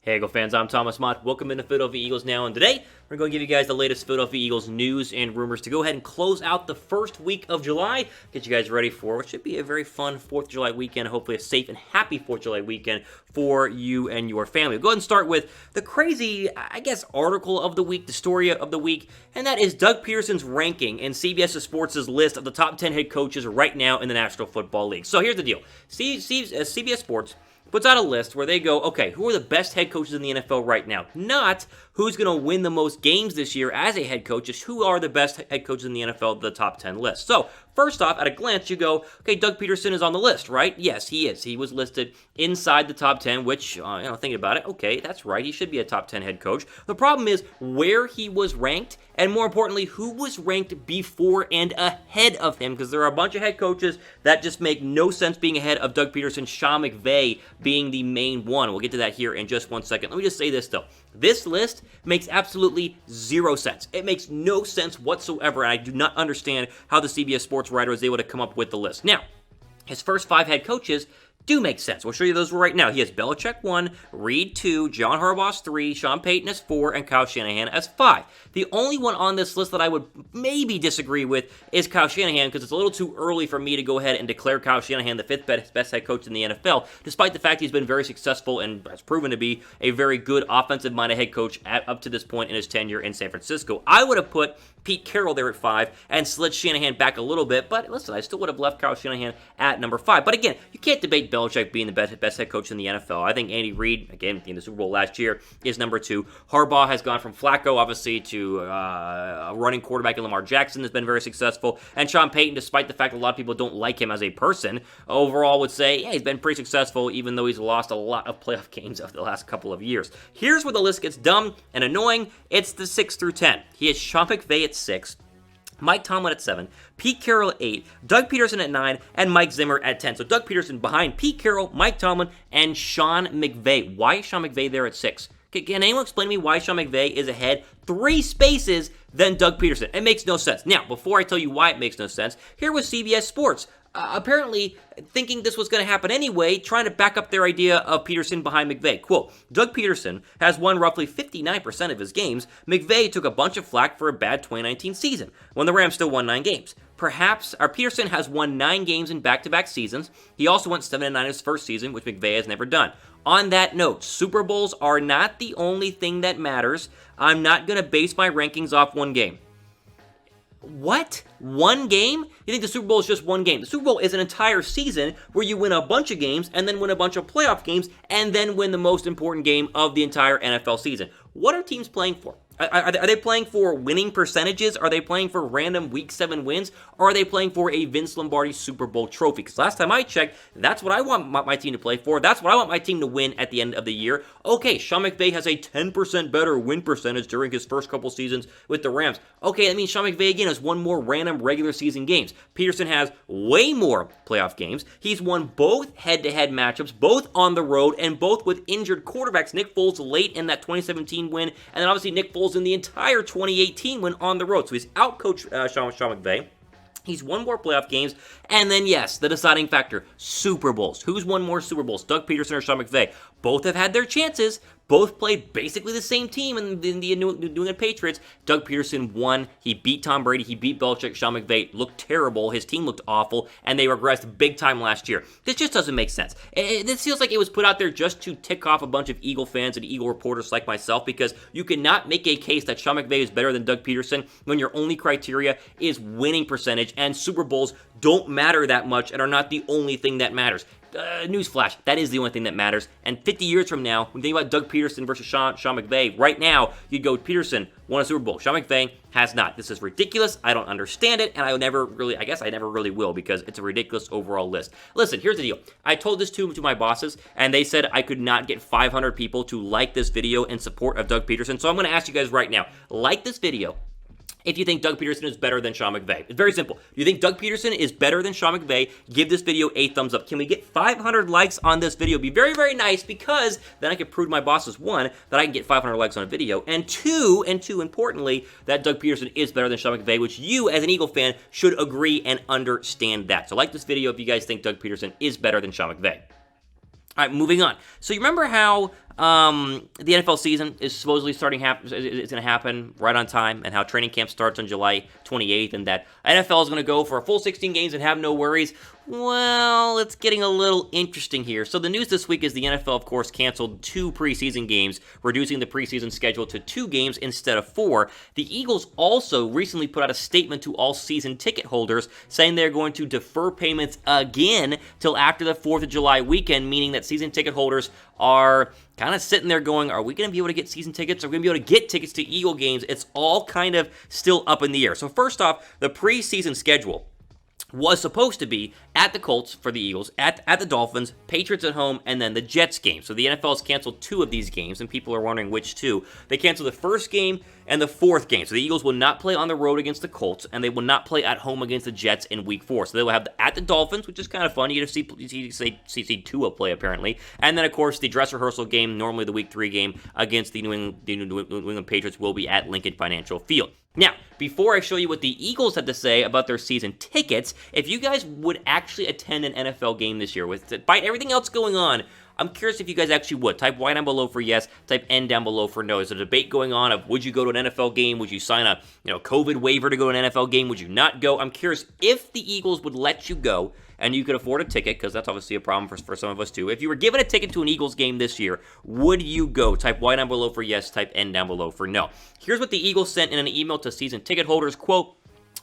Hey Eagle fans, I'm Thomas Mott. Welcome into Philadelphia Eagles Now, and today we're going to give you guys the latest Philadelphia Eagles news and rumors to go ahead and close out the first week of July, get you guys ready for what should be a very fun 4th of July weekend, hopefully a safe and happy 4th of July weekend for you and your family. We'll go ahead and start with the crazy, article of the week, the story of the week, and that is Doug Pederson's ranking in CBS Sports' list of the top 10 head coaches right now in the National Football League. So here's the deal. CBS Sports puts out a list where they go, okay, who are the best head coaches in the NFL right now? Not who's going to win the most games this year as a head coach, just who are the best head coaches in the NFL, the top 10 list. So, first off, at a glance, you go, okay, Doug Pederson is on the list, right? Yes, he is. He was listed inside the top 10, which, thinking about it, okay, that's right. He should be a top 10 head coach. The problem is where he was ranked, and more importantly, who was ranked before and ahead of him, because there are a bunch of head coaches that just make no sense being ahead of Doug Pederson, Sean McVay being the main one. We'll get to that here in just one second. Let me just say this, though. This list makes absolutely zero sense. It makes no sense whatsoever, and I do not understand how the CBS Sports writer was able to come up with the list. Now, his first 5 head coaches do make sense. We'll show you those right now. He has Belichick 1, Reed 2, John Harbaugh's 3, Sean Payton as 4, and Kyle Shanahan as 5. The only one on this list that I would maybe disagree with is Kyle Shanahan, because it's a little too early for me to go ahead and declare Kyle Shanahan the 5th best head coach in the NFL, despite the fact he's been very successful and has proven to be a very good offensive-minded head coach up to this point in his tenure in San Francisco. I would have put Pete Carroll there at 5 and slid Shanahan back a little bit, but listen, I still would have left Kyle Shanahan at number 5. But again, you can't debate Belichick being the best head coach in the NFL. I think Andy Reid, again, in the Super Bowl last year, is number 2. Harbaugh has gone from Flacco, obviously, to a running quarterback in Lamar Jackson, has been very successful. And Sean Payton, despite the fact that a lot of people don't like him as a person, overall would say, yeah, he's been pretty successful, even though he's lost a lot of playoff games over the last couple of years. Here's where the list gets dumb and annoying. It's the 6 through 10. He has Sean McVay at 6. Mike Tomlin at 7, Pete Carroll at 8, Doug Pederson at 9, and Mike Zimmer at 10. So Doug Pederson behind Pete Carroll, Mike Tomlin, and Sean McVay. Why is Sean McVay there at 6? Can anyone explain to me why Sean McVay is ahead 3 spaces than Doug Pederson? It makes no sense. Now, before I tell you why it makes no sense, here was CBS Sports. Apparently thinking this was going to happen anyway, trying to back up their idea of Pederson behind McVay. Quote, Doug Pederson has won roughly 59% of his games. McVay took a bunch of flack for a bad 2019 season, when the Rams still won 9 games. Pederson has won 9 games in back-to-back seasons. He also went 7-9 in his first season, which McVay has never done. On that note, Super Bowls are not the only thing that matters. I'm not going to base my rankings off one game. What? One game? You think the Super Bowl is just one game? The Super Bowl is an entire season where you win a bunch of games and then win a bunch of playoff games and then win the most important game of the entire NFL season. What are teams playing for? Are they playing for winning percentages? Are they playing for random Week 7 wins? Or are they playing for a Vince Lombardi Super Bowl trophy? Because last time I checked, that's what I want my team to play for. That's what I want my team to win at the end of the year. Okay, Sean McVay has a 10% better win percentage during his first couple seasons with the Rams. Okay, that means Sean McVay again has won more random regular season games. Pederson has way more playoff games. He's won both head-to-head matchups, both on the road, and both with injured quarterbacks. Nick Foles late in that 2017 win, and then obviously Nick Foles in the entire 2018 win on the road. So he's outcoached Sean McVay. He's won more playoff games. And then, yes, the deciding factor, Super Bowls. Who's won more Super Bowls, Doug Pederson or Sean McVay? Both have had their chances. Both played basically the same team in the New England Patriots. Doug Pederson won. He beat Tom Brady. He beat Belichick. Sean McVay looked terrible. His team looked awful, and they regressed big time last year. This just doesn't make sense. This feels like it was put out there just to tick off a bunch of Eagle fans and Eagle reporters like myself, because you cannot make a case that Sean McVay is better than Doug Pederson when your only criteria is winning percentage, and Super Bowls don't matter that much and are not the only thing that matters. Newsflash, that is the only thing that matters. And 50 years from now, when you think about Doug Pederson versus Sean McVay, right now, you'd go, Pederson won a Super Bowl. Sean McVay has not. This is ridiculous. I don't understand it, and I never really will, because it's a ridiculous overall list. Listen, here's the deal. I told this to my bosses, and they said I could not get 500 people to like this video in support of Doug Pederson. So I'm going to ask you guys right now, like this video if you think Doug Pederson is better than Sean McVay. It's very simple. Do you think Doug Pederson is better than Sean McVay? Give this video a thumbs up. Can we get 500 likes on this video? It'd be very, very nice, because then I can prove to my bosses, 1, that I can get 500 likes on a video, and 2, importantly, that Doug Pederson is better than Sean McVay, which you, as an Eagle fan, should agree and understand that. So like this video if you guys think Doug Pederson is better than Sean McVay. All right, moving on. So you remember how the NFL season is supposedly it's going to happen right on time, and how training camp starts on July 28th, and that NFL is going to go for a full 16 games and have no worries. Well, it's getting a little interesting here. So the news this week is the NFL, of course, canceled 2 preseason games, reducing the preseason schedule to 2 games instead of 4. The Eagles also recently put out a statement to all season ticket holders saying they're going to defer payments again till after the 4th of July weekend, meaning that season ticket holders are kind of sitting there going, are we going to be able to get season tickets? Are we going to be able to get tickets to Eagle games? It's all kind of still up in the air. So first off, the preseason schedule was supposed to be at the Colts for the Eagles, at the Dolphins, Patriots at home, and then the Jets game. So the NFL has canceled 2 of these games, and people are wondering which 2. They canceled the first game and the 4th game. So the Eagles will not play on the road against the Colts, and they will not play at home against the Jets in Week 4. So they will have at the Dolphins, which is kind of fun. You get to see Tua play, apparently. And then, of course, the dress rehearsal game, normally the Week 3 game, against the New England Patriots will be at Lincoln Financial Field. Now, before I show you what the Eagles had to say about their season tickets, if you guys would actually attend an NFL game this year, despite everything else going on, I'm curious if you guys actually would. Type Y down below for yes, type N down below for no. There's a debate going on of would you go to an NFL game? Would you sign a COVID waiver to go to an NFL game? Would you not go? I'm curious if the Eagles would let you go and you could afford a ticket, because that's obviously a problem for some of us too. If you were given a ticket to an Eagles game this year, would you go? Type Y down below for yes, type N down below for no. Here's what the Eagles sent in an email to season ticket holders, quote,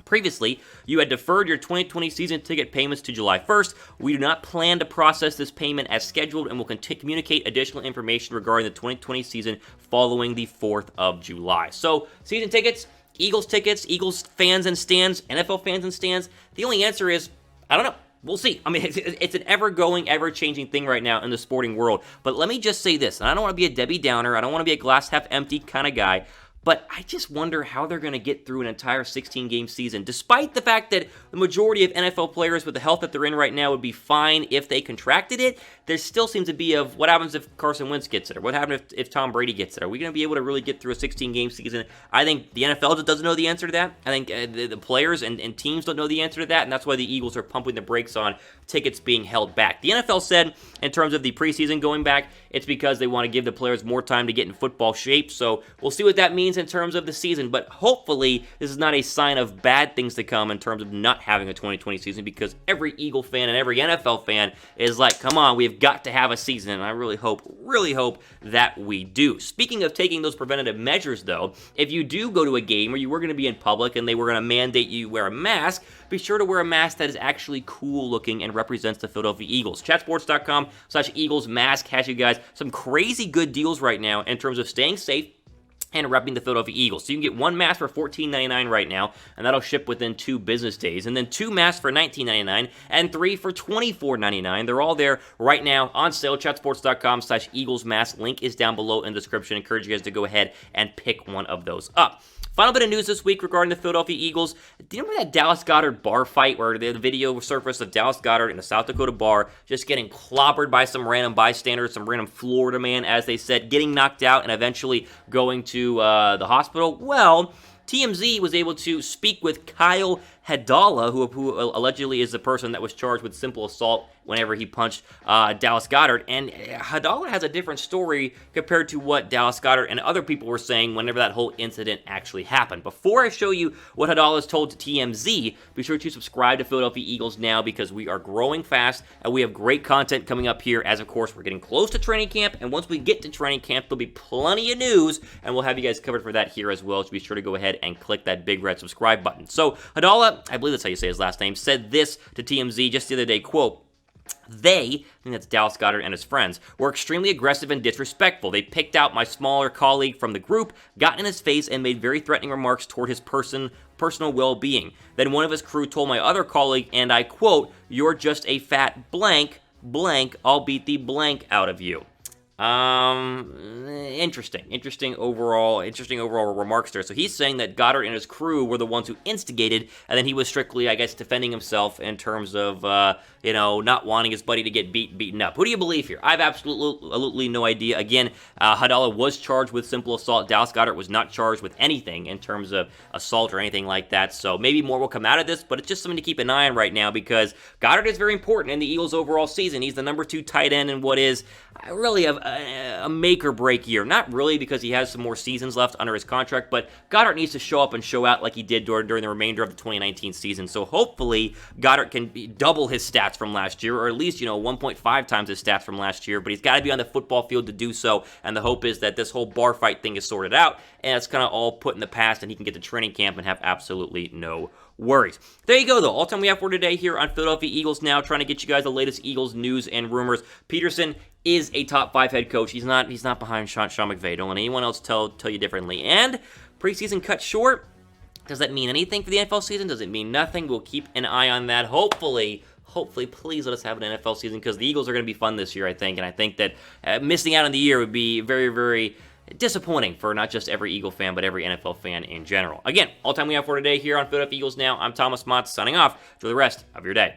previously, you had deferred your 2020 season ticket payments to July 1st. We do not plan to process this payment as scheduled and will communicate additional information regarding the 2020 season following the 4th of July. So, season tickets, Eagles fans and stands, NFL fans and stands, the only answer is, I don't know. We'll see. I mean, it's an ever-going, ever-changing thing right now in the sporting world. But let me just say this, and I don't want to be a Debbie Downer, I don't want to be a glass-half-empty kind of guy, but I just wonder how they're going to get through an entire 16-game season, despite the fact that the majority of NFL players with the health that they're in right now would be fine if they contracted it. There still seems to be what happens if Carson Wentz gets it, or what happens if Tom Brady gets it? Are we going to be able to really get through a 16-game season? I think the NFL just doesn't know the answer to that. I think the players and teams don't know the answer to that, and that's why the Eagles are pumping the brakes on tickets being held back. The NFL said, in terms of the preseason going back, it's because they want to give the players more time to get in football shape, so we'll see what that means in terms of the season, but hopefully this is not a sign of bad things to come in terms of not having a 2020 season, because every Eagle fan and every NFL fan is like, come on, we've got to have a season, and I really hope that we do. Speaking of taking those preventative measures, though, if you do go to a game or you were going to be in public and they were going to mandate you wear a mask, be sure to wear a mask that is actually cool looking and represents the Philadelphia Eagles. Chatsports.com/Eagles mask has you guys some crazy good deals right now in terms of staying safe and repping the Philadelphia Eagles. So you can get 1 mask for $14.99 right now, and that'll ship within 2 business days. And then 2 masks for $19.99 and 3 for $24.99. They're all there right now on sale. Chatsports.com/Eagles mask. Link is down below in the description. I encourage you guys to go ahead and pick one of those up. Final bit of news this week regarding the Philadelphia Eagles. Do you remember that Dallas Goedert bar fight where the video surfaced of Dallas Goedert in a South Dakota bar just getting clobbered by some random bystanders, some random Florida man, as they said, getting knocked out and eventually going to the hospital? Well, TMZ was able to speak with Kyle Hadala, who allegedly is the person that was charged with simple assault whenever he punched Dallas Goedert. And Hadala has a different story compared to what Dallas Goedert and other people were saying whenever that whole incident actually happened. Before I show you what Hadala's told to TMZ, be sure to subscribe to Philadelphia Eagles now, because we are growing fast and we have great content coming up here, as of course we're getting close to training camp. And once we get to training camp, there'll be plenty of news, and we'll have you guys covered for that here as well. So be sure to go ahead and click that big red subscribe button. So Hadala, I believe that's how you say his last name, said this to TMZ just the other day, quote, "They," I think that's Dallas Goedert and his friends, "were extremely aggressive and disrespectful. They picked out my smaller colleague from the group, got in his face, and made very threatening remarks toward his personal well-being. Then one of his crew told my other colleague, and I quote, 'You're just a fat blank, I'll beat the blank out of you.'" Interesting overall remarks there. So he's saying that Goedert and his crew were the ones who instigated, and then he was strictly, I guess, defending himself in terms of, not wanting his buddy to get beaten up. Who do you believe here? I have absolutely no idea. Again, Hadala was charged with simple assault. Dallas Goedert was not charged with anything in terms of assault or anything like that. So maybe more will come out of this, but it's just something to keep an eye on right now, because Goedert is very important in the Eagles' overall season. He's the number 2 tight end in what is really a a make or break year. Not really, because he has some more seasons left under his contract, but Goedert needs to show up and show out like he did during the remainder of the 2019 season. So hopefully Goedert can double his stats from last year, or at least 1.5 times his stats from last year. But he's got to be on the football field to do so. And the hope is that this whole bar fight thing is sorted out, and it's kind of all put in the past, and he can get to training camp and have absolutely no worries. There you go, though. All time we have for today here on Philadelphia Eagles Now, trying to get you guys the latest Eagles news and rumors. Pederson is a top 5 head coach. He's not behind Sean McVay. Don't let anyone else tell you differently. And preseason cut short. Does that mean anything for the NFL season? Does it mean nothing? We'll keep an eye on that. Hopefully, please let us have an NFL season, because the Eagles are going to be fun this year, I think. And I think that missing out on the year would be very, very disappointing for not just every Eagle fan, but every NFL fan in general. Again, all time we have for today here on Philadelphia Eagles Now. I'm Thomas Mott, signing off for the rest of your day.